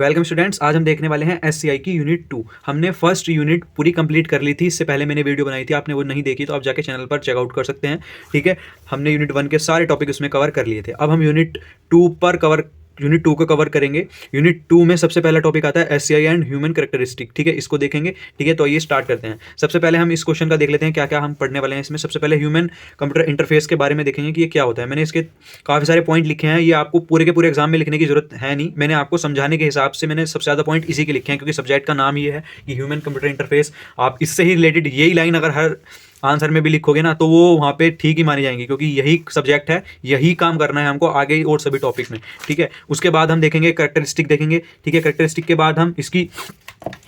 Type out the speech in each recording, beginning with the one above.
Welcome students. आज हम देखने वाले हैं एससीआई की यूनिट 2। हमने फर्स्ट यूनिट पूरी कंप्लीट कर ली थी। इससे पहले मैंने वीडियो बनाई थी, आपने वो नहीं देखी तो आप जाके चैनल पर चेकआउट कर सकते हैं। ठीक है, हमने यूनिट 1 के सारे टॉपिक उसमें कवर कर लिए थे। अब हम यूनिट 2 को कवर करेंगे। यूनिट 2 में सबसे पहला टॉपिक आता है एससीआई एंड ह्यूमन कैरेक्टरिस्टिक। ठीक है, इसको देखेंगे। ठीक है, तो ये स्टार्ट करते हैं। सबसे पहले हम इस क्वेश्चन का देख लेते हैं क्या क्या हम पढ़ने वाले हैं इसमें। सबसे पहले ह्यूमन कंप्यूटर इंटरफेस के बारे में देखेंगे कि ये क्या होता है। मैंने इसके काफ़ी सारे पॉइंट लिखे हैं, ये आपको पूरे के पूरे एग्जाम में लिखने की जरूरत है नहीं। मैंने आपको समझाने के हिसाब से मैंने सबसे ज़्यादा पॉइंट इसी के लिखे हैं, क्योंकि सब्जेक्ट का नाम ये है कि ह्यूमन कंप्यूटर इंटरफेस। आप इससे ही रिलेटेड यही लाइन अगर हर आंसर में भी लिखोगे ना तो वो वहाँ पे ठीक ही मानी जाएंगी, क्योंकि यही सब्जेक्ट है, यही काम करना है हमको आगे और सभी टॉपिक में। ठीक है, उसके बाद हम देखेंगे कैरेक्टरिस्टिक देखेंगे। ठीक है, कैरेक्टरिस्टिक के बाद हम इसकी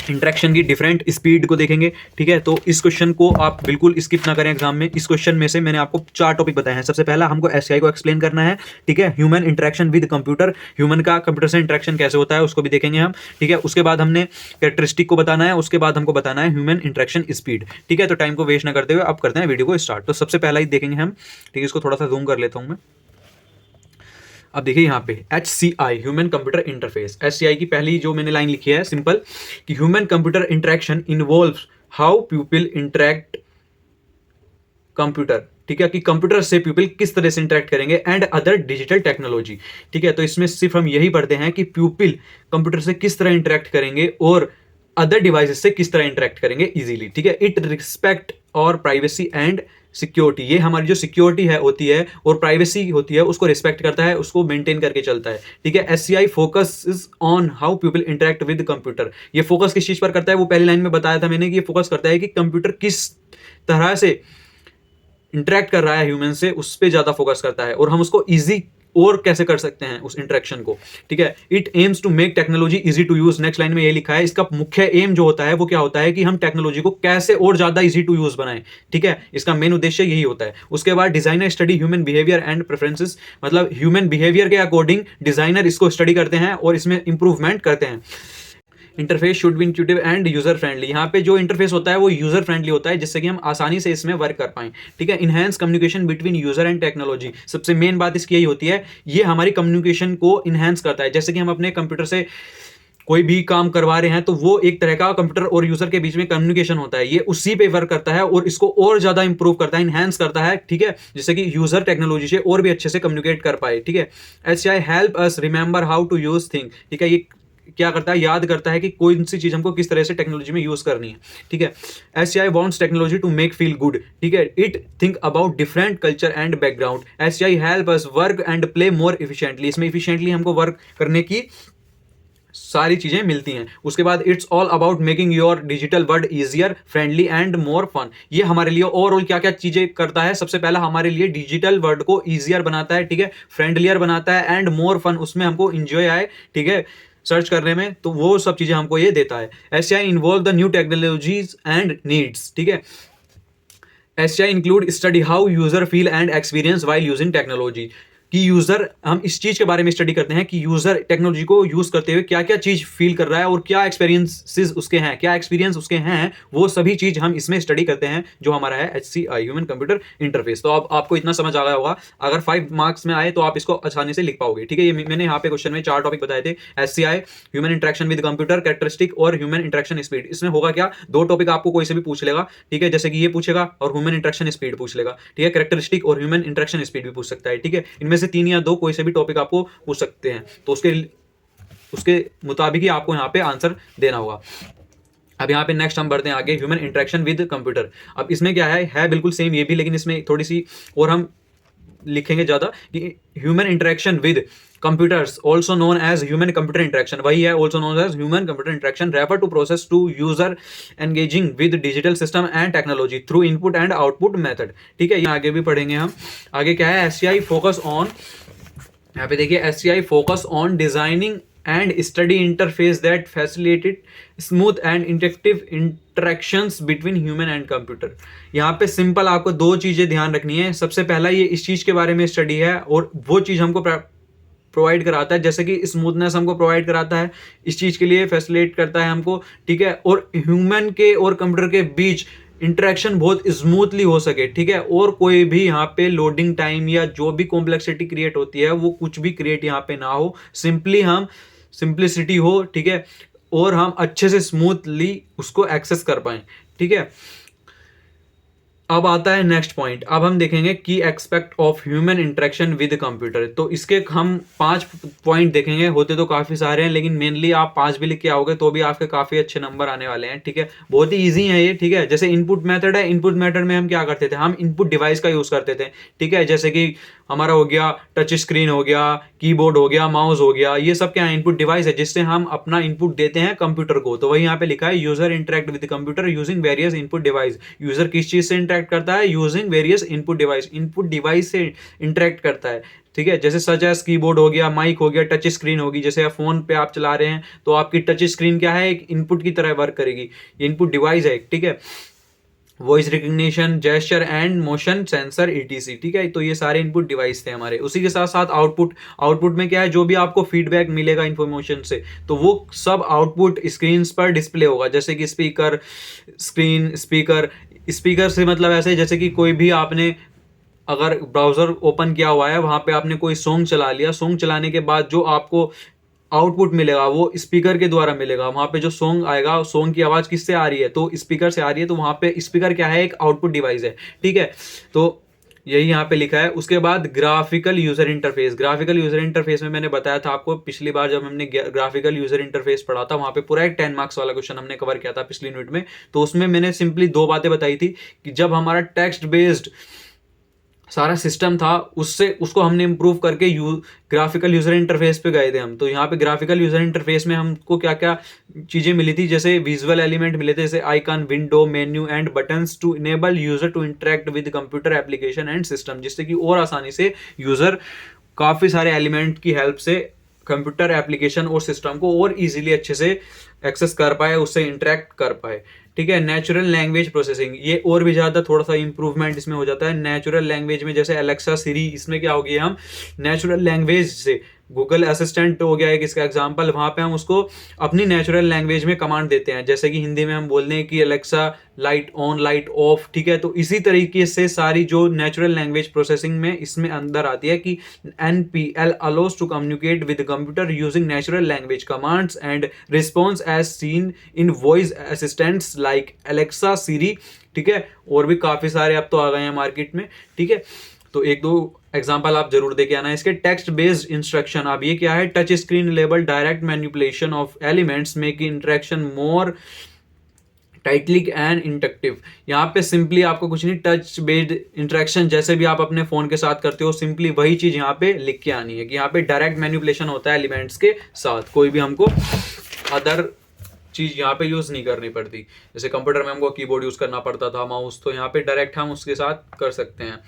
इंटरेक्शन की डिफरेंट स्पीड को देखेंगे। ठीक है, तो इस क्वेश्चन को आप बिल्कुल स्किप ना करें एग्जाम में। इस क्वेश्चन में से मैंने आपको 4 टॉपिक बताए हैं। सबसे पहला हमको एससीआई को एक्सप्लेन करना है। ठीक है, human interaction with computer, human का कंप्यूटर से इंटरेक्शन कैसे होता है उसको भी देखेंगे हम। ठीक है, उसके बाद हमने कैरेक्टरिस्टिक को बताना है, उसके बाद हमको बताना है ह्यूमन इंटरेक्शन स्पीड। ठीक है, तो टाइम को वेस्ट ना करते हुए अब करते हैं वीडियो को स्टार्ट। तो सबसे पहला ही देखेंगे हम। ठीक है, इसको थोड़ा सा जूम कर लेता हूं मैं। अब देखिए यहाँ पे HCI human computer interface. HCI की पहली जो मैंने लाइन लिखी है सिंपल कि human computer interaction involves how people interact computer. ठीक है, कि कंप्यूटर से पीपल किस तरह से इंटरेक्ट करेंगे एंड अदर डिजिटल टेक्नोलॉजी। ठीक है, तो इसमें सिर्फ हम यही पढ़ते हैं कि पीपल कंप्यूटर से किस तरह इंटरेक्ट करेंगे और अदर डिवाइसेस से किस तरह इंटरेक्ट करेंगे इजीली। ठीक है, इट रिस्पेक्ट और प्राइवेसी एंड सिक्योरिटी। ये हमारी जो सिक्योरिटी है होती है और प्राइवेसी होती है उसको रिस्पेक्ट करता है, उसको मेंटेन करके चलता है। ठीक है, SCI focus on how people interact with computer. ये फोकस किस चीज पर करता है, वो पहली लाइन में बताया था मैंने कि ये फोकस करता है कि कंप्यूटर किस तरह से इंटरेक्ट कर रहा है ह्यूमन से, उस पर ज्यादा फोकस करता है और हम उसको इजी और कैसे कर सकते हैं उस इंटरेक्शन को। ठीक है, it aims to make technology easy to use. Next line में ये लिखा है, इसका मुख्य एम जो होता है वो क्या होता है कि हम टेक्नोलॉजी को कैसे और ज्यादा इजी टू यूज बनाएं। ठीक है, इसका मेन उद्देश्य यही होता है। उसके बाद designer study human behaviour and preferences, मतलब ह्यूमन बिहेवियर के अकॉर्डिंग डिजाइनर इसको स्टडी करते हैं और इसमें इंप्रूवमेंट करते हैं। Interface should be intuitive and user friendly. यहाँ पे जो इंटरफेस होता है वो यूजर फ्रेंडली होता है, जिससे कि हम आसानी से इसमें वर्क कर पाएं। ठीक है, enhance communication between user and technology. सबसे मेन बात इसकी यही होती है, ये हमारी कम्युनिकेशन को इनहेंस करता है। जैसे कि हम अपने कंप्यूटर से कोई भी काम करवा रहे हैं तो वो एक तरह का कंप्यूटर और यूजर के बीच में कम्युनिकेशन होता है, ये उसी पे वर्क करता है और इसको और ज्यादा इंप्रूव करता है, इनहेंस करता है। ठीक है, जिससे कि यूजर टेक्नोलॉजी से और भी अच्छे से कम्युनिकेट कर पाए। ठीक है, HCI help us remember how to use thing. ठीक है, ये क्या करता है, याद करता है कि कोई सी चीज हमको किस तरह से टेक्नोलॉजी में यूज करनी है। ठीक है, SCI wants technology to make feel good. ठीक है, it think about different culture and background. SCI help us work and play more efficiently. इसमें इफिशिएंटली हमको वर्क करने की सारी चीजें मिलती हैं। उसके बाद it's all about making your digital world easier, friendly and more fun. ये हमारे लिए ओवरऑल क्या क्या चीजें करता है, सबसे पहला हमारे लिए डिजिटल वर्ल्ड को इजियर बनाता है। ठीक है, फ्रेंडलियर बनाता है एंड मोर फन, उसमें हमको इंजॉय आए। ठीक है, सर्च करने में, तो वो सब चीजें हमको ये देता है। SCI involve the new technologies and needs. ठीक है, SCI include study how user feel and experience while using technology. कि यूजर, हम इस चीज के बारे में स्टडी करते हैं कि यूजर टेक्नोलॉजी को यूज करते हुए क्या क्या चीज फील कर रहा है और क्या एक्सपीरियंसेस उसके हैं, क्या एक्सपीरियंस उसके हैं, वो सभी चीज हम इसमें स्टडी करते हैं, जो हमारा है एचसीआई ह्यूमन कंप्यूटर इंटरफेस। तो अब आपको इतना समझ आ गया होगा, अगर 5 मार्क्स में आए तो आप इसको आसानी से लिख पाओगे। ठीक है, ये मैंने यहाँ पे क्वेश्चन में 4 टॉपिक बताए थे, HCI, human interaction with computer, characteristic और ह्यूमन इंटरेक्शन स्पीड। इसमें होगा क्या, 2 टॉपिक आपको कोई से भी पूछ लेगा। ठीक है, जैसे कि ये पूछेगा और ह्यूमन इंटरेक्शन स्पीड पूछ लेगा। ठीक है, कैरेक्टरिस्टिक और ह्यूमन इंटरेक्शन स्पीड भी पूछ सकता है। ठीक है, इनमें से 3 या 2 कोई भी टॉपिक आपको पूछ सकते हैं, तो उसके मुताबिक ही आपको यहां पे आंसर देना होगा। अब यहाँ पे नेक्स्ट हम बढ़ते हैं आगे, ह्यूमन इंटरेक्शन विद कंप्यूटर। अब इसमें क्या है बिल्कुल सेम ये भी, लेकिन इसमें थोड़ी सी और हम लिखेंगे ज्यादा कि human interaction with computers also known as human computer interaction, वही है also known as human computer interaction, refer to process to user engaging with digital system and technology through input and output method। ठीक है, ये आगे भी पढ़ेंगे हम। आगे क्या है, एससीआई फोकस ऑन, यहाँ पे देखिए SCI focus on designing and study interface that facilitate smooth and interactive interactions between human and computer. यहाँ पे सिंपल आपको 2 चीजें ध्यान रखनी है। सबसे पहला ये इस चीज के बारे में स्टडी है और वो चीज हमको प्रोवाइड कराता है, जैसे कि स्मूथनेस हमको प्रोवाइड कराता है, इस चीज के लिए फैसिलिटेट करता है हमको। ठीक है, और ह्यूमन के और कंप्यूटर के बीच इंटरेक्शन बहुत स्मूथली हो सके। ठीक है, और कोई भी यहाँ पे लोडिंग टाइम या जो भी कॉम्प्लेक्सिटी क्रिएट होती है वो कुछ भी क्रिएट यहाँ पे ना हो। सिंपली हम सिंप्लिसिटी हो, ठीक है, और हम अच्छे से स्मूथली उसको एक्सेस कर पाएं, ठीक है। अब आता है नेक्स्ट पॉइंट। अब हम देखेंगे की expect of human interaction with computer. तो इसके हम 5 पॉइंट देखेंगे, होते तो काफी सारे हैं लेकिन मेनली आप 5 भी लिख के आओगे तो भी आपके काफी अच्छे नंबर आने वाले हैं, ठीक है। बहुत ही इजी है ये, ठीक है। जैसे इनपुट मेथड है, इनपुट मेथड में हम क्या करते थे, हम इनपुट डिवाइस का यूज करते थे, ठीक है। जैसे कि हमारा हो गया टच स्क्रीन, हो गया कीबोर्ड, हो गया माउस, हो गया, ये सब क्या है, इनपुट डिवाइस है जिससे हम अपना इनपुट देते हैं कंप्यूटर को। तो वही यहाँ पे लिखा है user interact with computer using various input device. User किस चीज से इंटरेक्ट करता है, using various input device, input device से इंटरेक्ट करता है, ठीक है। जैसे सच एज कीबोर्ड हो गया, माइक हो गया, टच स्क्रीन होगी। जैसे फोन पे आप चला रहे हैं तो आपकी टच स्क्रीन क्या है, एक इनपुट की तरह वर्क करेगी, ये इनपुट डिवाइस है, ठीक है। Voice recognition, gesture and motion sensor etc, ठीक है। तो ये सारे इनपुट डिवाइस थे हमारे। उसी के साथ साथ आउटपुट, आउटपुट में क्या है, जो भी आपको फीडबैक मिलेगा इन्फॉर्मेशन से तो वो सब आउटपुट स्क्रीन पर डिस्प्ले होगा। जैसे कि स्पीकर, स्क्रीन, स्पीकर, स्पीकर से मतलब ऐसे जैसे कि कोई भी आपने अगर ब्राउजर ओपन किया हुआ है, वहां पे आपने कोई सॉन्ग चला लिया, सॉन्ग चलाने के बाद जो आपको आउटपुट मिलेगा वो स्पीकर के द्वारा मिलेगा। वहां पे जो सॉन्ग आएगा, सॉन्ग की आवाज किससे आ रही है, तो स्पीकर से आ रही है। तो वहां पे स्पीकर क्या है, एक आउटपुट डिवाइस है, ठीक है। तो यही यहाँ पे लिखा है। उसके बाद graphical user interface. Graphical user interface में मैंने बताया था आपको पिछली बार जब हमने ग्राफिकल यूजर इंटरफेस पढ़ा था, वहां पे पूरा एक 10 मार्क्स वाला क्वेश्चन हमने कवर किया था पिछली यूनिट में। तो उसमें मैंने सिंपली 2 बातें बताई थी कि जब हमारा टेक्स्ट बेस्ड सारा सिस्टम था, उससे उसको हमने इंप्रूव करके ग्राफिकल यूजर इंटरफेस पे गए थे हम। तो यहाँ पे ग्राफिकल यूजर इंटरफेस में हमको क्या क्या चीजें मिली थी, जैसे विजुअल एलिमेंट मिले थे, जैसे icon, window, menu and buttons to enable user to interact with computer application and system, जिससे कि और आसानी से यूजर काफी सारे एलिमेंट की हेल्प से कंप्यूटर एप्लीकेशन और सिस्टम को और इजीली अच्छे से एक्सेस कर पाए, उससे इंटरेक्ट कर पाए, ठीक है। नेचुरल लैंग्वेज प्रोसेसिंग, ये और भी ज़्यादा थोड़ा सा इंप्रूवमेंट इसमें हो जाता है। नेचुरल लैंग्वेज में जैसे एलेक्सा, सिरी, इसमें क्या हो गया, हम नेचुरल लैंग्वेज से, गूगल असिस्टेंट हो गया एक इसका एग्जांपल, वहाँ पे हम उसको अपनी नेचुरल लैंग्वेज में कमांड देते हैं। जैसे कि हिंदी में हम बोल रहे हैं कि Alexa light on, light of, ठीक है। तो इसी तरीके से सारी जो नेचुरल लैंग्वेज प्रोसेसिंग में इसमें अंदर आती है कि NPL allows to communicate with the computer using natural language commands and response as seen in voice assistants like Alexa, Siri, ठीक है। और भी काफी सारे अब तो आ गए हैं मार्केट में, ठीक है। तो 1-2 एग्जांपल आप जरूर देके आना। इसके टेक्स्ट बेस्ड इंस्ट्रक्शन, अब ये क्या है, touch screen label direct manipulation of elements make interaction more टाइटलिक एंड इंटरेक्टिव। यहाँ पे सिंपली आपको कुछ नहीं, टच बेस्ड इंटरेक्शन जैसे भी आप अपने फोन के साथ करते हो, सिंपली वही चीज यहाँ पे लिख के आनी है कि यहाँ पे डायरेक्ट मैनिपुलेशन होता है एलिमेंट्स के साथ, कोई भी हमको अदर चीज यहाँ पे यूज नहीं करनी पड़ती। जैसे कंप्यूटर में हमको कीबोर्ड यूज करना पड़ता था, माउस, तो यहाँ पे डायरेक्ट हम उसके साथ कर सकते हैं।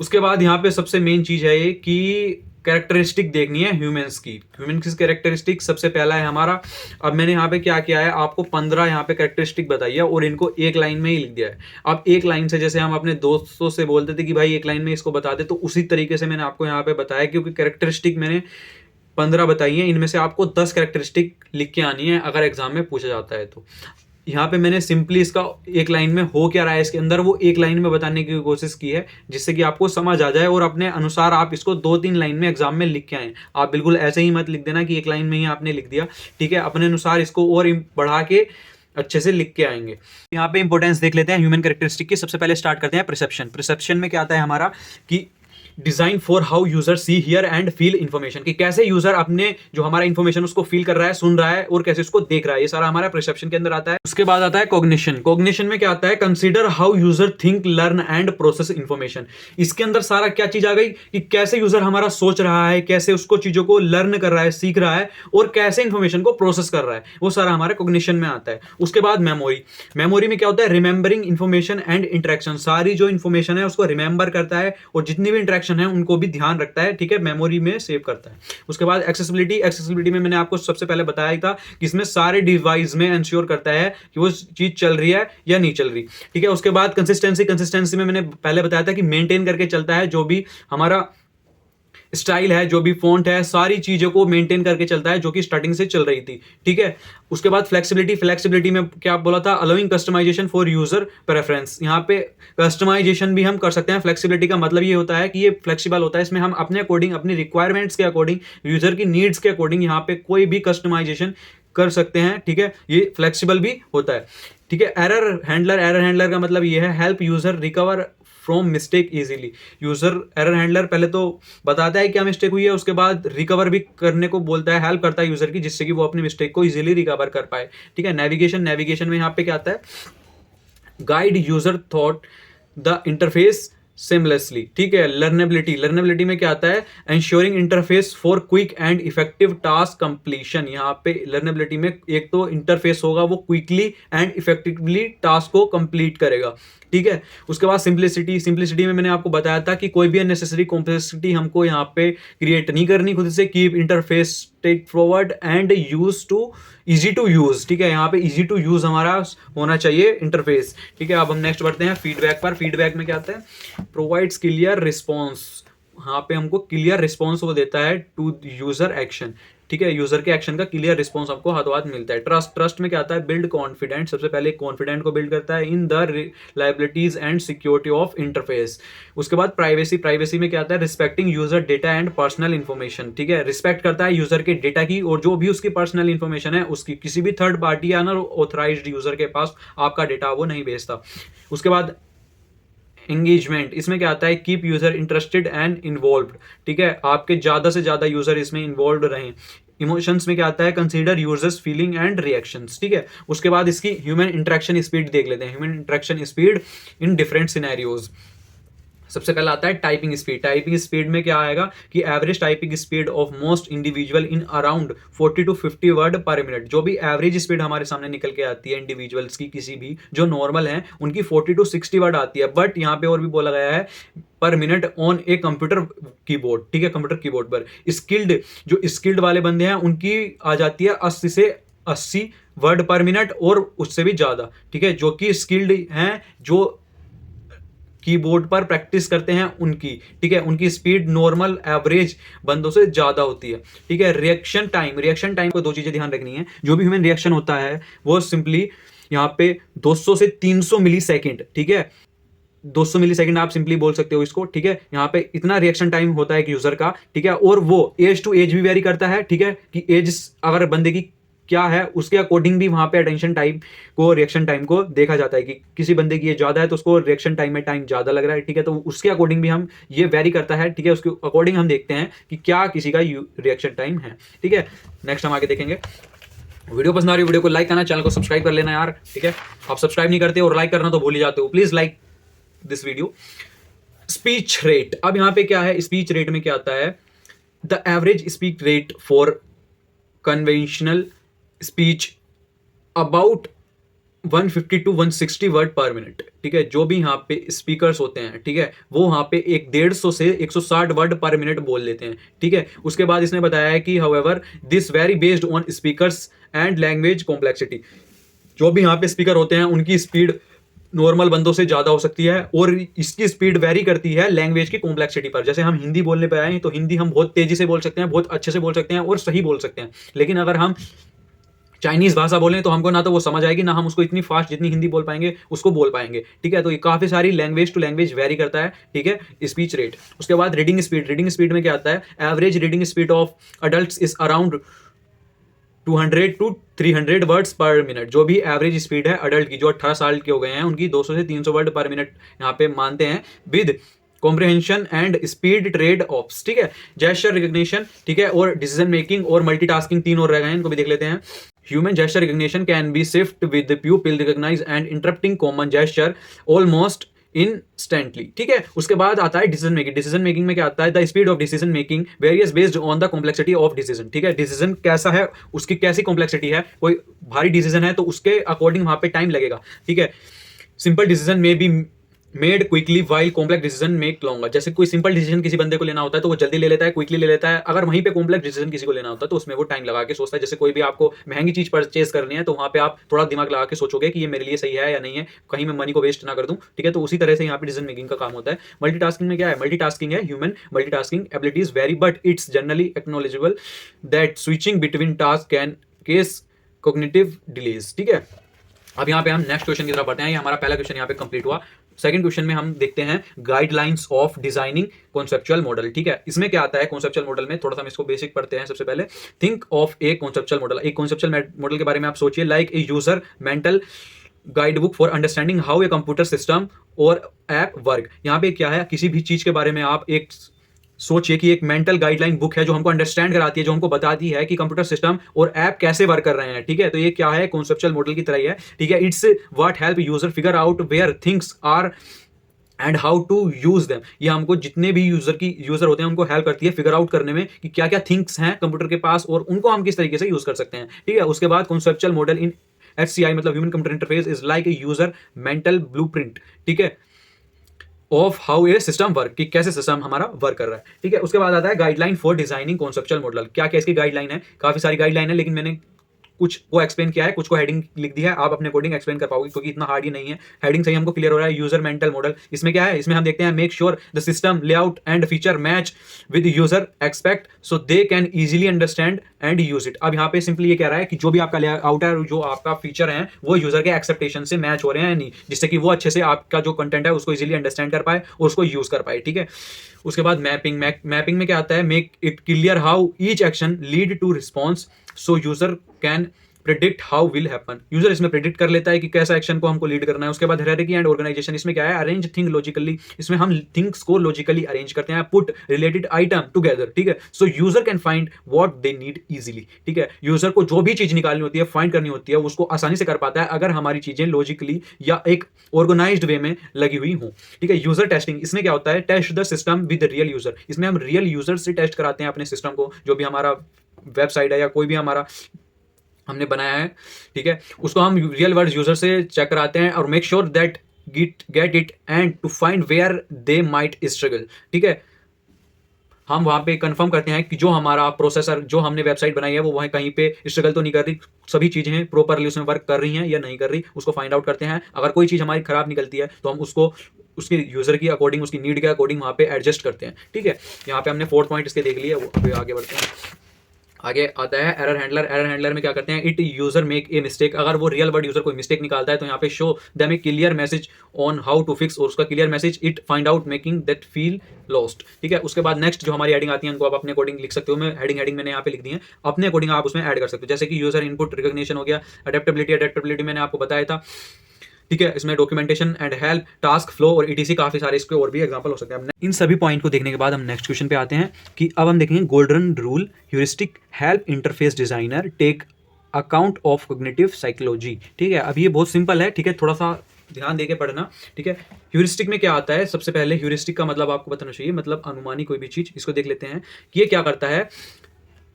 उसके बाद यहाँ पे सबसे मेन चीज है ये कि कैरेक्टरिस्टिक देखनी है ह्यूमंस की। ह्यूमन की कैरेक्टरिस्टिक सबसे पहला है हमारा। अब मैंने यहाँ पे क्या किया है, आपको 15 यहाँ पे कैरेक्टरिस्टिक बताई है और इनको एक लाइन में ही लिख दिया है। अब एक लाइन से जैसे हम अपने दोस्तों से बोलते थे कि भाई एक लाइन में इसको बता दे, तो उसी तरीके से मैंने आपको यहाँ पे बताया, क्योंकि कैरेक्टरिस्टिक मैंने 15 बताई है, इनमें से आपको 10 कैरेक्टरिस्टिक लिख के आनी है अगर एग्जाम में पूछा जाता है। तो यहाँ पे मैंने सिंपली इसका एक लाइन में हो क्या रहा है इसके अंदर, वो एक लाइन में बताने की कोशिश की है, जिससे कि आपको समझ आ जाए और अपने अनुसार आप इसको 2-3 लाइन में एग्जाम में लिख के आए। आप बिल्कुल ऐसे ही मत लिख देना कि एक लाइन में ही आपने लिख दिया, ठीक है। अपने अनुसार इसको और बढ़ा के अच्छे से लिख के आएंगे। यहाँ पे इंपॉर्टेंस देख लेते हैं ह्यूमन कैरेक्टरिस्टिक की। सबसे पहले स्टार्ट करते हैं परसेप्शन। परसेप्शन में क्या आता है हमारा कि design for how user see, hear and feel information, कि कैसे यूजर अपने जो हमारा इन्फॉर्मेशन उसको फील कर रहा है, सुन रहा है और कैसे उसको देख रहा है, ये सारा हमारा परसेप्शन के अंदर आता है। उसके बाद आता है कॉग्निशन। कॉग्निशन में क्या आता है, consider how user think, learn and process information. इसके अंदर सारा क्या चीज आ गई कि कैसे यूजर हमारा सोच रहा है, कैसे उसको चीजों को लर्न कर रहा है, सीख रहा है, और कैसे इन्फॉर्मेशन को प्रोसेस कर रहा है, वो सारा हमारे कॉग्निशन में आता है। उसके बाद मेमोरी। मेमोरी में क्या होता है, रिमेंबरिंग इन्फॉर्मेशन एंड इंटरेक्शन, सारी जो इन्फॉर्मेशन है उसको रिमेंबर करता है और जितनी भी इंटरेक्शन है उनको भी ध्यान रखता है, ठीक है, मेमोरी में सेव करता है। उसके बाद एक्सेसिबिलिटी। एक्सेसिबिलिटी में मैंने आपको सबसे पहले बताया ही था कि इसमें सारे डिवाइस में इंश्योर करता है कि वो चीज चल रही है या नहीं चल रही, ठीक है। उसके बाद कंसिस्टेंसी। कंसिस्टेंसी में मैंने पहले बताया था कि मेंटेन करके चलता है जो भी हमारा स्टाइल है, जो भी फॉन्ट है, सारी चीज़ों को मेंटेन करके चलता है जो कि स्टार्टिंग से चल रही थी, ठीक है। उसके बाद फ्लेक्सिबिलिटी में क्या बोला था, allowing customization for user preference. यहाँ पे कस्टमाइजेशन भी हम कर सकते हैं। फ्लेक्सिबिलिटी का मतलब ये होता है कि ये फ्लेक्सिबल होता है, इसमें हम अपने अकॉर्डिंग, अपनी रिक्वायरमेंट्स के अकॉर्डिंग, यूजर की नीड्स के अकॉर्डिंग यहाँ पे कोई भी कस्टमाइजेशन कर सकते हैं, ठीक है। ये फ्लेक्सिबल भी होता है, ठीक है। एरर हैंडलर का मतलब ये है help user recover from mistake easily. User error handler पहले तो बताता है क्या मिस्टेक हुई है, उसके बाद रिकवर भी करने को बोलता है, हेल्प करता है यूजर की, जिससे कि वो अपनी मिस्टेक को इजीली रिकवर कर पाए, ठीक है। नेविगेशन में यहाँ पे क्या आता है, guide user thought the interface seamlessly, ठीक है। लर्नेबिलिटी में क्या आता है, ensuring interface for quick and effective task completion. यहाँ पे लर्नेबिलिटी में एक तो इंटरफेस होगा, वो क्विकली एंड इफेक्टिवली टास्क को कंप्लीट करेगा, ठीक है। उसके बाद सिंप्लिसिटी में मैंने आपको बताया था कि कोई भी अननेसेसरी कॉम्प्लेक्सिटी हमको यहाँ पे क्रिएट नहीं करनी खुद से। Keep interface straightforward and easy to use, ठीक है। यहाँ पे इजी टू यूज हमारा होना चाहिए इंटरफेस, ठीक है। अब हम नेक्स्ट बढ़ते हैं फीडबैक पर। फीडबैक में क्या आता है, प्रोवाइड्स क्लियर रिस्पॉन्स। यहाँ पे हमको क्लियर रिस्पॉन्स वो देता है टू यूजर एक्शन, ठीक है। यूजर के एक्शन का क्लियर रिस्पॉन्स आपको हाथों हाथ मिलता है। ट्रस्ट में क्या आता है, बिल्ड कॉन्फिडेंस। सबसे पहले कॉन्फिडेंट को बिल्ड करता है in the reliabilities and security of interface. उसके बाद प्राइवेसी में क्या आता है, respecting user data and personal information, ठीक है। रिस्पेक्ट करता है यूजर के डेटा की और जो भी उसकी पर्सनल इन्फॉर्मेशन है उसकी, किसी भी थर्ड पार्टी या ना ऑथराइज्ड यूजर के पास आपका डेटा वो नहीं भेजता। उसके बाद एंगेजमेंट, इसमें क्या आता है, keep user interested and involved, ठीक है। आपके ज्यादा से ज्यादा यूजर इसमें इन्वॉल्व रहें। इमोशंस में क्या आता है, consider users feeling and reactions, ठीक है। उसके बाद इसकी ह्यूमन इंटरेक्शन स्पीड देख लेते हैं। Human interaction speed in different scenarios. सबसे पहला आता है टाइपिंग स्पीड में क्या आएगा कि average typing speed of most individual in around 40 to 50 word पर मिनट। जो भी एवरेज स्पीड हमारे सामने निकल के आती है इंडिविजुअल्स की, किसी भी जो नॉर्मल है उनकी 40 to 60 वर्ड आती है। बट यहाँ पे और भी बोला गया है पर minute on a computer keyboard, ठीक है। कंप्यूटर कीबोर्ड पर जो स्किल्ड वाले बंदे हैं उनकी आ जाती है 80 से 80 वर्ड पर मिनट और उससे भी ज्यादा, ठीक है। जो कि स्किल्ड हैं, जो कीबोर्ड पर प्रैक्टिस करते हैं उनकी, ठीक है, उनकी स्पीड नॉर्मल एवरेज बंदों से ज्यादा होती है, ठीक है। रिएक्शन टाइम को दो चीजें ध्यान रखनी है। जो भी ह्यूमन रिएक्शन होता है वो सिंपली यहाँ पे 200 से 300 मिली सेकेंड, ठीक है। 200 मिली सेकेंड आप सिंपली बोल सकते हो इसको, ठीक है। यहाँ पे इतना रिएक्शन टाइम होता है एक यूजर का, ठीक है। और वो एज टू एज भी वेरी करता है, ठीक है, कि एज अगर बंदे की क्या है उसके अकॉर्डिंग भी वहां पे अटेंशन टाइम को, रिएक्शन टाइम को देखा जाता है कि किसी बंदे की ये ज्यादा है तो उसको रिएक्शन टाइम में टाइम ज्यादा लग रहा है, ठीक है। तो उसके अकॉर्डिंग भी हम ये वेरी करता है, ठीक है। उसके अकॉर्डिंग हम देखते हैं कि क्या किसी का रिएक्शन टाइम है, ठीक है। नेक्स्ट हम आगे देखेंगे। वीडियो पसंद आ रही है, वीडियो को लाइक करना, चैनल को सब्सक्राइब कर लेना यार, ठीक है। आप सब्सक्राइब नहीं करते और लाइक करना तो भूल ही जाते हो, please like this video. Speech rate, अब यहाँ पे क्या है, स्पीच रेट में क्या आता है, the average speech rate for conventional speech about 150 to 160 word पर मिनट, ठीक है। जो भी यहाँ पे स्पीकर्स होते हैं, ठीक है, वो यहाँ पे 150 से 160 वर्ड पर मिनट बोल लेते हैं, ठीक है। उसके बाद इसने बताया है कि however this very based on speakers and language complexity. जो भी यहाँ पे स्पीकर होते हैं उनकी स्पीड नॉर्मल बंदों से ज्यादा हो सकती है और इसकी स्पीड वेरी करती है लैंग्वेज की कॉम्प्लेक्सिटी पर। जैसे हम हिंदी बोलने पे आए हैं तो हिंदी हम बहुत तेजी से बोल सकते हैं, बहुत अच्छे से बोल सकते हैं और सही बोल सकते हैं। लेकिन अगर हम चाइनीज भाषा बोलें तो हमको ना तो वो समझ आएगी, ना हम उसको इतनी फास्ट जितनी हिंदी बोल पाएंगे उसको बोल पाएंगे, ठीक है। तो ये काफी सारी लैंग्वेज टू लैंग्वेज वेरी करता है, ठीक है, स्पीच रेट। उसके बाद रीडिंग स्पीड में क्या आता है, average reading speed of adults is around 200 to 300 words पर मिनट। जो भी एवरेज स्पीड है अडल्ट की, जो 18 साल के हो गए हैं, उनकी 200 से 300 वर्ड पर मिनट यहाँ पे मानते हैं, with comprehension and speed trade offs, ठीक है। जेस्चर रिकग्निशन, ठीक है, और डिसीजन मेकिंग और मल्टीटास्किंग, तीन और रह गए हैं, इनको भी देख लेते हैं। Human gesture recognition can be swift with pupil recognize and interrupting common gesture almost instantly, ठीक है। उसके बाद आता है डिसीजन मेकिंग में क्या आता है, the speed of decision making various based on the complexity of decision, ठीक है। डिसीजन कैसा है, उसकी कैसी कॉम्प्लेक्सिटी है, कोई भारी डिसीजन है तो उसके अकॉर्डिंग वहां पे टाइम लगेगा, ठीक है। सिंपल डिसीजन में be made quickly while complex decision make longer. जैसे कोई सिंपल डिसीजन किसी बंदे को लेना होता है तो वो जल्दी ले लेता है, क्विकली ले लेता है। अगर वहीं पे कॉम्प्लेक्स डिसीजन किसी को लेना होता है तो उसमें वो टाइम लगा के सोचता है। जैसे कोई भी आपको महंगी चीज परचेज करनी है तो वहाँ पे आप थोड़ा दिमाग लगा के सोचोगे कि ये मेरे लिए सही है या नहीं है, कहीं मैं मनी को वेस्ट ना कर दूं। ठीक है, तो उसी तरह से यहाँ पे डिसीजन मेकिंग का काम होता है। मल्टीटास्किंग में क्या है, मल्टीटास्किंग है human multitasking abilities very but it's generally acknowledgeable that switching between task can cause cognitive delays. ठीक है, अब यहाँ पे हम नेक्स्ट क्वेश्चन की तरफ बढ़ते हैं। ये हमारा पहला क्वेश्चन यहाँ पे कंप्लीट हुआ। सेकंड क्वेश्चन में हम देखते हैं guidelines of designing conceptual model. ठीक है, इसमें क्या आता है कॉन्सेप्चुअल मॉडल में, थोड़ा सा हम इसको बेसिक पढ़ते हैं। सबसे पहले think of A conceptual model. एक कॉन्सेप्चुअल मॉडल के बारे में आप सोचिए like a user mental guide book for understanding how a computer system और ऐप वर्क। यहाँ पे क्या है, किसी भी चीज के बारे में आप एक सोचिए कि एक मेंटल गाइडलाइन बुक है जो हमको अंडरस्टैंड कराती है, जो हमको बताती है कि कंप्यूटर सिस्टम और ऐप कैसे वर्क कर रहे हैं। ठीक है, तो ये क्या है, कॉन्सेप्चुअल मॉडल की तरह ही है। ठीक है, it's what help user figure out where things are and how to use them. ये हमको जितने भी यूजर होते हैं उनको हेल्प करती है फिगर आउट करने में कि क्या क्या थिंग्स हैं कंप्यूटर के पास और उनको हम किस तरीके से यूज कर सकते हैं। ठीक है, उसके बाद कॉन्सेप्चुअल मॉडल इन HCI मतलब human computer interface is like a user mental blueprint. ठीक है, of how a system work, कि कैसे सिस्टम हमारा वर्क कर रहा है। ठीक है, उसके बाद आता है guideline for designing conceptual model. क्या क्या इसकी गाइडलाइन है, काफी सारी गाइडलाइन है, लेकिन मैंने कुछ को एक्सप्लेन किया है, कुछ को हेडिंग लिख दी है। आप अपने अकॉर्डिंग एक्सप्लेन कर पाओगे क्योंकि इतना हार्ड ही नहीं है। हेडिंग से ही हमको क्लियर हो रहा है। यूजर मेंटल मॉडल, इसमें क्या है, इसमें हम देखते हैं make sure the system layout and feature match with user expect so they can easily understand and use it. अब यहाँ पे सिंपली ये कह रहा है कि जो भी आपका लेआउट है, जो आपका फीचर है, वो यूजर के एक्सेप्टेशन से मैच हो रहे हैं या नहीं, जिससे कि वो अच्छे से आपका जो कंटेंट है उसको इजीली अंडरस्टैंड कर पाए और उसको यूज कर पाए। ठीक है, उसके बाद मैपिंग। मैपिंग में क्या आता है, make it clear how each action lead to response so user can predict how will happen. User इसमें प्रेडिक्ट कर लेता है कि कैसा एक्शन को हमको लीड करना है। उसके बाद हायरार्की एंड ऑर्गेनाइजेशन, इसमें क्या है, अरेंज थिंग लॉजिकली। इसमें हम थिंग्स को लॉजिकली अरेंज करते हैं, पुट रिलेटेड आइटम टुगेदर। ठीक है, सो user can find what they need easily. ठीक है, यूजर को जो भी चीज निकालनी होती है, फाइंड करनी होती है, उसको आसानी से कर पाता है अगर हमारी चीजें लॉजिकली या एक ऑर्गेनाइज्ड वे में लगी हुई हों। ठीक है, यूजर टेस्टिंग, इसमें क्या होता है, test the system with real user. इसमें हम रियल यूजर से टेस्ट कराते हैं अपने सिस्टम को, जो भी हमारा वेबसाइट है या कोई भी हमारा हमने बनाया है। ठीक है, उसको हम रियल वर्ल्ड यूजर से चेक कराते हैं और make sure that get it and to find where they might struggle. ठीक है, हम वहां पे कंफर्म करते हैं कि जो हमारा प्रोसेसर, जो हमने वेबसाइट बनाई है, वो वहीं कहीं पे स्ट्रगल तो नहीं कर रही, सभी चीजें प्रॉपरली उसमें वर्क कर रही हैं या नहीं कर रही, उसको फाइंड आउट करते हैं। अगर कोई चीज हमारी खराब निकलती है तो हम उसको उसके यूजर की अकॉर्डिंग, उसकी नीड के अकॉर्डिंग वहां पे एडजस्ट करते हैं। ठीक है, यहाँ पे हमने 4 पॉइंट इसके देख लिए, वो आगे बढ़ते हैं। आगे आता है एरर हैंडलर। एरर हैंडलर में क्या करते हैं, it user make a mistake. अगर वो रियल वर्ल्ड यूजर कोई मिस्टेक निकालता है तो यहाँ पे show them a clear message on how to fix, और उसका clear message it find out making that feel lost. ठीक है, उसके बाद नेक्स्ट जो हमारी हेडिंग आती है उनको आप अपने अकॉर्डिंग लिख सकते हो। मैं हेडिंग मैंने यहाँ पे लिख दी है, अपने अकॉर्डिंग आप उसमें ऐड कर सकते हो। जैसे कि यूजर इनपुट रिकॉग्निशन हो गया, अडेप्टेबिलिटी मैंने आपको बताया था। ठीक है, इसमें documentation and help, task flow और ETC, काफी सारे इसके और भी एग्जांपल हो सकते हैं। इन सभी पॉइंट को देखने के बाद हम नेक्स्ट क्वेश्चन पे आते हैं कि अब हम देखेंगे golden rule heuristic help interface designer take account of cognitive psychology. ठीक है, अब ये बहुत सिंपल है। ठीक है, थोड़ा सा ध्यान देके पढ़ना। ठीक है, ह्यूरिस्टिक में क्या आता है, सबसे पहले ह्यूरिस्टिक का मतलब आपको बताना चाहिए, मतलब अनुमानी कोई भी चीज। इसको देख लेते हैं कि ये क्या करता है,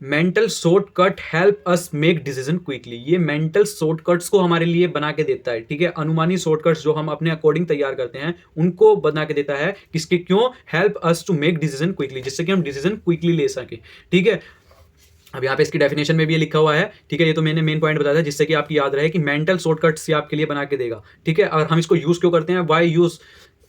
mental shortcut help us make decision quickly. ये मेंटल शॉर्टकट्स को हमारे लिए बना के देता है। ठीक है, अनुमानी शॉर्टकट्स जो हम अपने अकॉर्डिंग तैयार करते हैं उनको बना के देता है। किसके, क्यों, help us to make decision quickly, जिससे कि हम डिसीजन क्विकली ले सके। ठीक है, अब यहाँ पे इसकी डेफिनेशन में भी ये लिखा हुआ है। ठीक है, ये तो मैंने मेन पॉइंट बताया था जिससे कि आपकी याद रहे कि मेंटल शॉर्टकट्स ये आपके लिए बना के देगा। ठीक है, और हम इसको यूज क्यों करते हैं, वाई यूज,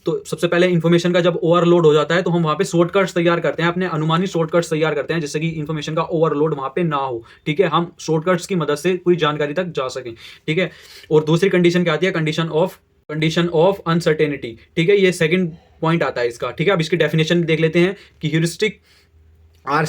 तो सबसे पहले इन्फॉर्मेशन का जब ओवरलोड हो जाता है तो हम वहां पे शॉर्टकट्स तैयार करते हैं, अपने अनुमानित शॉर्टकट्स तैयार करते हैं, जिससे कि इन्फॉर्मेशन का ओवरलोड वहां पे ना हो। ठीक है, हम शॉर्टकट्स की मदद से पूरी जानकारी तक जा सकें। ठीक है, और दूसरी कंडीशन क्या आती है, कंडीशन ऑफ अनसर्टेनिटी। ठीक है, ये सेकंड पॉइंट आता है इसका। ठीक है, अब इसकी डेफिनेशन देख लेते हैं कि heuristic are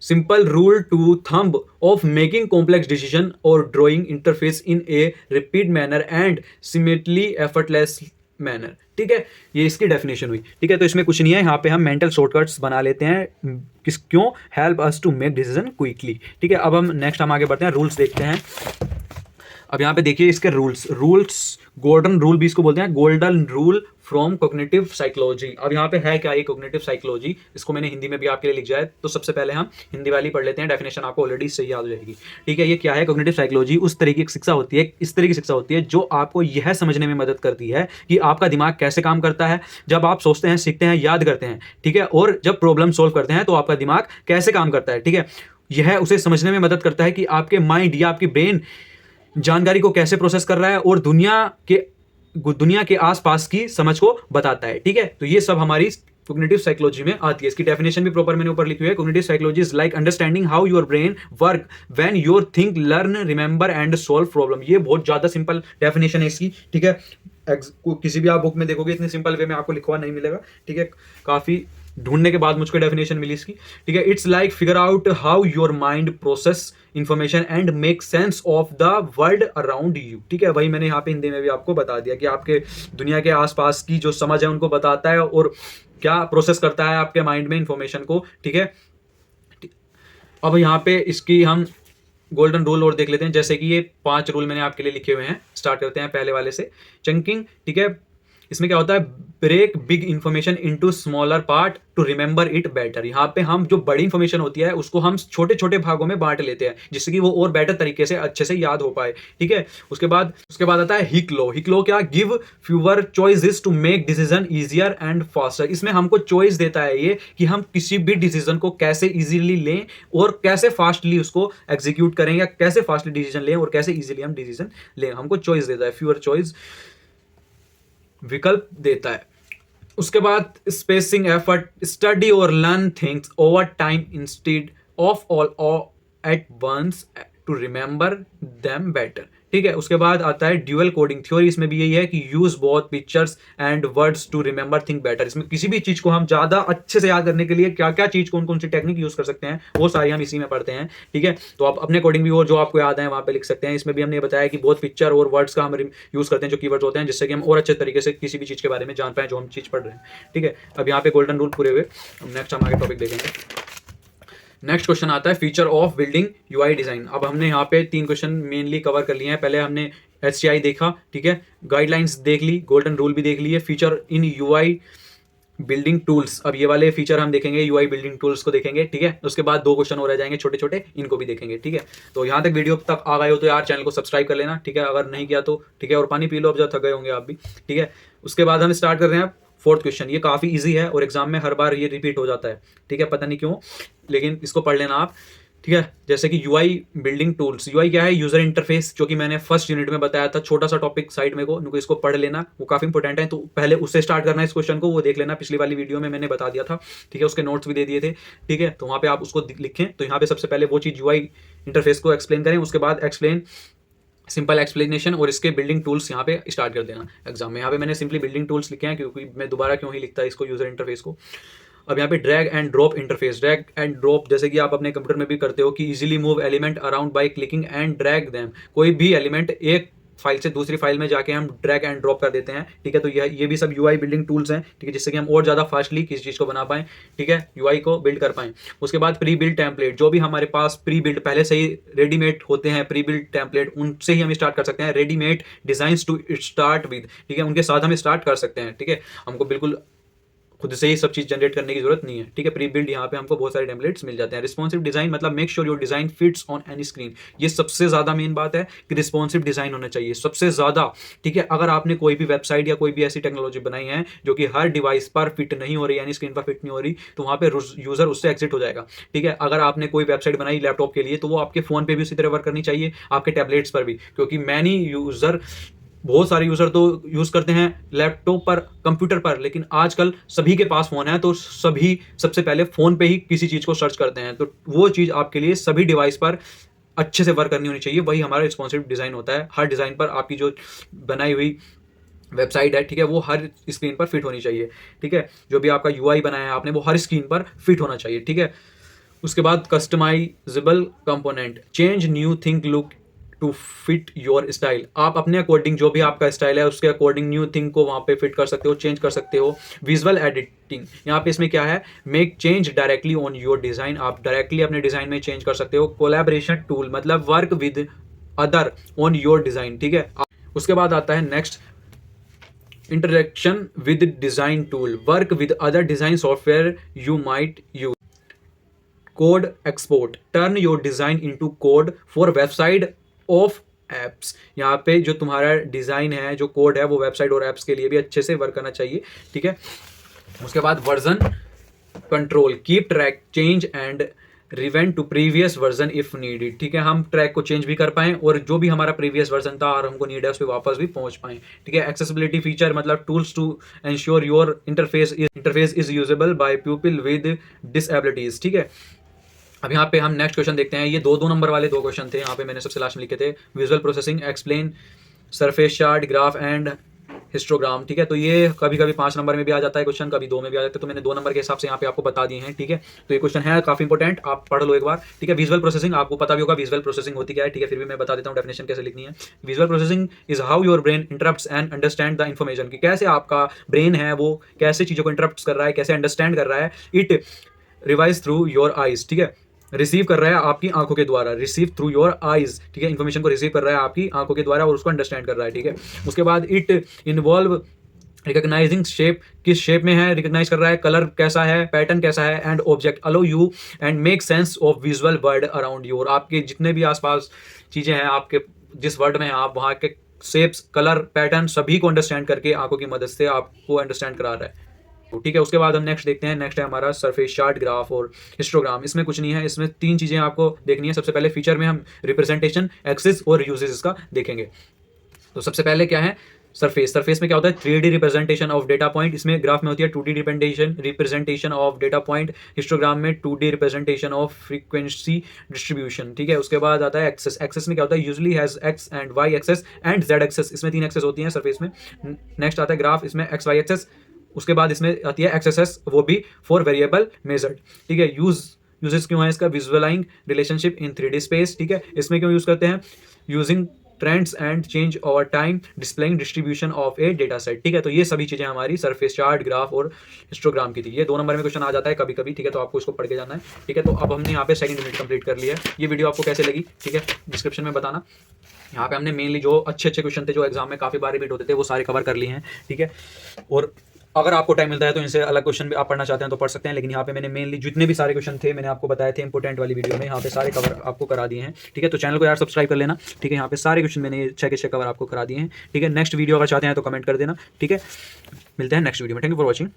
simple rule to thumb of making complex decision or drawing interface in a repeat manner and seemingly effortless manner। ठीक है, ये इसकी डेफिनेशन हुई। ठीक है, तो इसमें कुछ नहीं है, यहाँ पे हम मेंटल शॉर्टकट्स बना लेते हैं। क्यों, help us to make decision quickly. ठीक है, अब हम नेक्स्ट आगे बढ़ते हैं, रूल्स देखते हैं। अब यहाँ पे देखिए इसके रूल्स गोल्डन रूल भी इसको बोलते हैं, golden rule from cognitive psychology. अब यहाँ पे है क्या ये कॉग्निटिव साइकोलॉजी, इसको मैंने हिंदी में भी आपके लिए लिख जाए, तो सबसे पहले हम हिंदी वाली पढ़ लेते हैं, डेफिनेशन आपको ऑलरेडी इससे याद हो जाएगी। ठीक है, ये क्या है? कॉग्निटिव साइकोलॉजी उस तरीके की शिक्षा होती है, इस तरह की शिक्षा होती है जो आपको यह समझने में मदद करती है कि आपका दिमाग कैसे काम करता है जब आप सोचते हैं, सीखते हैं, याद करते हैं। ठीक है, और जब प्रॉब्लम सोल्व करते हैं तो आपका दिमाग कैसे काम करता है। ठीक है, यह उसे समझने में मदद करता है कि आपके माइंड या आपकी ब्रेन जानकारी को कैसे प्रोसेस कर रहा है और दुनिया के आसपास की समझ को बताता है। ठीक है, तो ये सब हमारी कॉग्निटिव साइकोलॉजी में आती है। इसकी डेफिनेशन भी प्रॉपर मैंने ऊपर लिखी हुई है। Cognitive psychology is like understanding how your brain work when your think, learn, remember and solve problem. ये बहुत ज्यादा सिंपल डेफिनेशन है इसकी। ठीक है, किसी भी आप बुक में देखोगे इतने सिंपल वे में आपको लिखा हुआ नहीं मिलेगा। ठीक है, काफी ढूंढने के बाद मुझको डेफिनेशन मिली इसकी। ठीक है, it's like figure out how your mind process information and make sense of the world around you. ठीक है, वही मैंने यहाँ पे हिंदी में भी आपको बता दिया कि आपके दुनिया के आसपास की जो समझ है उनको बताता है और क्या प्रोसेस करता है आपके माइंड में इंफॉर्मेशन को। ठीक है, अब यहाँ पे इसकी हम गोल्डन रूल और देख लेते हैं। जैसे कि ये 5 रूल मैंने आपके लिए लिखे हुए हैं। स्टार्ट करते हैं पहले वाले से, चंकिंग। ठीक है, इसमें क्या होता है? Break big information into smaller part to remember it better. यहाँ पे हम जो बड़ी इंफॉर्मेशन होती है उसको हम छोटे छोटे भागों में बांट लेते हैं जिससे कि वो और बेटर तरीके से अच्छे से याद हो पाए। ठीक है, उसके बाद आता है हिक लो। हिक लो क्या? Give fewer choices to make decision easier and faster. इसमें हमको चॉइस देता है ये कि हम किसी भी डिसीजन को कैसे इजीली लें और कैसे फास्टली उसको एग्जीक्यूट करें, या कैसे फास्टली डिसीजन लें और कैसे इजीली हम डिसीजन लें। हमको चॉइस देता है, फ्यूअर चॉइस विकल्प देता है। उसके बाद स्पेसिंग एफर्ट, स्टडी और learn things over time instead of all at once to remember them better. ठीक है, उसके बाद आता है ड्यूअल कोडिंग थ्योरी। इसमें भी यही है कि use both pictures and words to remember thing better. इसमें किसी भी चीज को हम ज्यादा अच्छे से याद करने के लिए क्या क्या चीज, कौन कौन सी टेक्निक यूज कर सकते हैं, वो सारी हम इसी में पढ़ते हैं। ठीक है, तो आप अपने कोडिंग भी और जो आपको याद है वहां पे लिख सकते हैं। इसमें भी हमने बताया कि बहुत पिक्चर और वर्ड्स का हम यूज करते हैं, जो कीवर्ड्स होते हैं, जिससे कि हम और अच्छे तरीके से किसी भी चीज के बारे में जान पाए जो हम चीज पढ़ रहे हैं। ठीक है, अब यहाँ पे गोल्डन रूल पूरे हुए। नेक्स्ट हम आगे टॉपिक देखेंगे। नेक्स्ट क्वेश्चन आता है feature of building UI design. अब हमने यहाँ पे 3 क्वेश्चन मेनली कवर कर लिए हैं। पहले हमने HCI देखा, ठीक है, गाइडलाइंस देख ली, गोल्डन रूल भी देख लिए, feature in UI building tools. अब ये वाले फीचर हम देखेंगे, यूआई बिल्डिंग टूल्स को देखेंगे। ठीक है, उसके बाद 2 क्वेश्चन और रह जाएंगे छोटे छोटे, इनको भी देखेंगे। ठीक है, तो यहाँ तक वीडियो तक आ गए हो तो यार चैनल को सब्सक्राइब कर लेना। ठीक है, अगर नहीं किया तो ठीक है, और पानी पी लो, अब जब थक गए होंगे आप भी। ठीक है, उसके बाद हम स्टार्ट कर रहे हैं 4th क्वेश्चन। ये काफ़ी इजी है और एग्जाम में हर बार ये रिपीट हो जाता है। ठीक है, पता नहीं क्यों, लेकिन इसको पढ़ लेना आप। ठीक है, जैसे कि यूआई बिल्डिंग टूल्स। यूआई क्या है? यूजर इंटरफेस, जो कि मैंने फर्स्ट यूनिट में बताया था। छोटा सा टॉपिक साइड में को इसको पढ़ लेना, वो काफी इंपॉर्टेंट है। तो पहले उससे स्टार्ट करना है इस क्वेश्चन को, वो देख लेना, पिछली वाली वीडियो में मैंने बता दिया था। ठीक है, उसके नोट्स भी दे दिए थे। ठीक है, तो वहाँ पे आप उसको लिखें। तो यहाँ पे सबसे पहले वो चीज यूआई इंटरफेस को एक्सप्लेन करें, उसके बाद एक्सप्लेन, सिंपल एक्सप्लेनेशन और इसके बिल्डिंग टूल्स यहाँ पे स्टार्ट कर देना एग्जाम में। यहाँ पे मैंने सिंपली बिल्डिंग टूल्स लिखे हैं क्योंकि मैं दोबारा क्यों ही लिखता है इसको, यूजर इंटरफेस को। अब यहाँ पे drag and drop interface. Drag and drop जैसे कि आप अपने कंप्यूटर में भी करते हो कि easily move element around by clicking and drag them. कोई भी एलिमेंट एक फाइल से दूसरी फाइल में जाके हम ड्रैग एंड ड्रॉप कर देते हैं। ठीक है, तो ये भी सब यूआई बिल्डिंग टूल्स हैं। ठीक है, जिससे कि हम और ज़्यादा फास्टली किसी चीज़ को बना पाएं। ठीक है, यूआई को बिल्ड कर पाएं। उसके बाद प्री बिल्ड टेम्पलेट, जो भी हमारे पास प्री बिल्ड पहले से ही रेडीमेड होते हैं, प्री बिल्ड टेम्पलेट, उनसे ही हम स्टार्ट कर सकते हैं। Readymade designs to start with. ठीक है, उनके साथ हम स्टार्ट कर सकते हैं। ठीक है, हमको बिल्कुल खुद से ही सब चीज जनरेट करने की जरूरत नहीं है। ठीक है, प्री बिल्ड यहाँ पे हमको बहुत सारे टेम्पलेट्स मिल जाते हैं। रिस्पॉन्सिव डिजाइन मतलब make sure your design fits on any screen. ये सबसे ज्यादा मेन बात है कि रिस्पॉन्सिव डिजाइन होना चाहिए सबसे ज्यादा। ठीक है, अगर आपने कोई भी वेबसाइट या कोई भी ऐसी टेक्नोलॉजी बनाई है जो कि हर डिवाइस पर फिट नहीं हो रही, यानी स्क्रीन पर फिट नहीं हो रही, तो वहाँ पे यूजर उससे एग्जिट हो जाएगा। ठीक है, अगर आपने कोई वेबसाइट बनाई लैपटॉप के लिए तो वो आपके फोन पे भी उसी तरह वर्क करनी चाहिए, आपके टैबलेट्स पर भी, क्योंकि मैनी यूजर, बहुत सारे यूजर तो यूज करते हैं लैपटॉप पर, कंप्यूटर पर, लेकिन आजकल सभी के पास फोन है तो सभी सबसे पहले फोन पे ही किसी चीज को सर्च करते हैं। तो वो चीज आपके लिए सभी डिवाइस पर अच्छे से वर्क करनी होनी चाहिए। वही हमारा रिस्पॉन्सिव डिजाइन होता है। हर डिजाइन पर आपकी जो बनाई हुई वेबसाइट है, ठीक है, वो हर स्क्रीन पर फिट होनी चाहिए। ठीक है, जो भी आपका यूआई बनाया है आपने, वो हर स्क्रीन पर फिट होना चाहिए। ठीक है, उसके बाद customizable component, change new thing look to fit your style. आप अपने अकॉर्डिंग, जो भी आपका स्टाइल है उसके अकॉर्डिंग न्यू थिंग को वहाँ पे फिट कर सकते हो, चेंज कर सकते हो। विजुअल एडिटिंग, यहाँ पे इसमें क्या है? Make change directly on your design. आप डायरेक्टली अपने डिजाइन में चेंज कर सकते हो। कोलैबोरेशन टूल मतलब work with other on your design, ठीक है। उसके बाद आता है next, interaction with design tool, work with other design software you might use, code export, turn your design into code for website of apps. यहाँ पे जो तुम्हारा डिज़ाइन है, जो कोड है, वो वेबसाइट और एप्स के लिए भी अच्छे से वर्क करना चाहिए, ठीक है। उसके बाद version control, keep track change and revert to previous version if needed, ठीक है। हम ट्रैक को चेंज भी कर पाएं और जो भी हमारा प्रीवियस वर्जन था और हमको नीड है उस पर वापस भी पहुंच पाएं, ठीक है। एक्सेसिबिलिटी फीचर मतलब tools to ensure your interface is usable by people with disabilities, ठीक है। अब यहाँ पे हम नेक्स्ट क्वेश्चन देखते हैं। ये दो नंबर वाले 2 क्वेश्चन थे, यहाँ पे मैंने सबसे लास्ट में लिखे थे visual processing, explain surface chart, graph and histogram, ठीक है। तो ये कभी कभी 5 नंबर में भी आ जाता है क्वेश्चन, कभी 2 में भी आ जाता है, तो मैंने 2 नंबर के हिसाब से यहाँ पे आपको बता दिए हैं, ठीक है। तो ये क्वेश्चन है काफी इंपॉर्टेंट, आप पढ़ लो एक बार, ठीक है। विजुअल प्रोसेसिंग आपको पता भी होगा विजुअल प्रोसेसिंग होती क्या है, ठीक है, फिर भी मैं बता देता हूँ डेफिनेशन कैसे लिखनी है। Visual processing is how your brain interrupts and understand the information, कि कैसे आपका ब्रेन है वो कैसे चीज़ों को इंटरप्ट कर रहा है, कैसे अंडरस्टैंड कर रहा है। It revise through your eyes, ठीक है, रिसीव कर रहा है आपकी आंखों के द्वारा, रिसीव थ्रू योर आइज, ठीक है, इन्फॉर्मेशन को रिसीव कर रहा है आपकी आंखों के द्वारा और उसको अंडरस्टैंड कर रहा है, ठीक है। उसके बाद इट इन्वॉल्व रिकॉग्नाइजिंग शेप, किस शेप में है रिकॉग्नाइज कर रहा है, कलर कैसा है, पैटर्न कैसा है, and object allow you and make sense of visual world around you, और आपके जितने भी आसपास चीजें हैं, आपके जिस वर्ल्ड में हैं आप, वहाँ के शेप्स, कलर, पैटर्न सभी को अंडरस्टैंड करके आंखों की मदद से आपको अंडरस्टैंड करा रहा है, ठीक है। उसके बाद हम नेक्स्ट देखते हैं। नेक्स्ट है हमारा सरफेस चार्ट, ग्राफ और हिस्टोग्राम। इसमें कुछ नहीं है, इसमें 3 चीजें आपको देखनी है। सबसे पहले फीचर में हम रिप्रेजेंटेशन, एक्सिस और यूजेस का देखेंगे। तो सबसे पहले क्या है सरफेस। सरफेस में क्या होता है 3D representation of data point, इसमें ग्राफ में होती है 2D representation of data point, histogram में 2D representation of frequency distribution, ठीक है। उसके बाद आता है एक्सेस। एक्सेस में क्या होता है usually has X and Y axes and Z axes, इसमें 3 एक्सेस होती हैं सरफेस में। नेक्स्ट आता है ग्राफ, इसमें एक्स वाई एक्सेस, उसके बाद इसमें आती है एक्सएसएस, वो भी फॉर वेरिएबल मेजर्ड, ठीक है। यूजेस क्यों है इसका, विजुअलाइंग रिलेशनशिप इन 3D स्पेस, ठीक है। इसमें क्यों यूज करते हैं, using trends and change over time, displaying distribution of A data set, ठीक है। तो ये सभी चीजें हमारी सरफेस चार्ट, ग्राफ और हिस्टोग्राम की थी। ये 2 नंबर में क्वेश्चन आ जाता है कभी कभी, ठीक है, तो आपको इसको पढ़ के जाना है, ठीक है। तो अब हमने यहाँ पे सेकंड यूनिट कंप्लीट कर लिया है। ये वीडियो आपको कैसे लगी, ठीक है, डिस्क्रिप्शन में बताना। यहाँ पे हमने मेनली जो अच्छे क्वेश्चन थे जो एग्जाम में काफी बार रिपीट होते थे वो सारे कवर कर लिए हैं, ठीक है। और अगर आपको टाइम मिलता है तो इनसे अलग क्वेश्चन भी आप पढ़ना चाहते हैं तो पढ़ सकते हैं, लेकिन यहाँ पे मैंने मेनली जितने भी सारे क्वेश्चन थे मैंने आपको बताए थे इंपोर्टेंट वाली वीडियो में, यहाँ पे सारे कवर आपको करा दिए हैं, ठीक है। तो चैनल को यार सब्सक्राइब कर लेना, ठीक है। यहाँ पे सारे क्वेश्चन मैंने 6 के 6 कवर आपको करा दिए हैं, ठीक है। नेक्स्ट वीडियो अगर चाहते हैं तो कमेंट कर देना, ठीक है। मिलते हैं नेक्स्ट वीडियो में, थैंक यू फॉर वॉचिंग।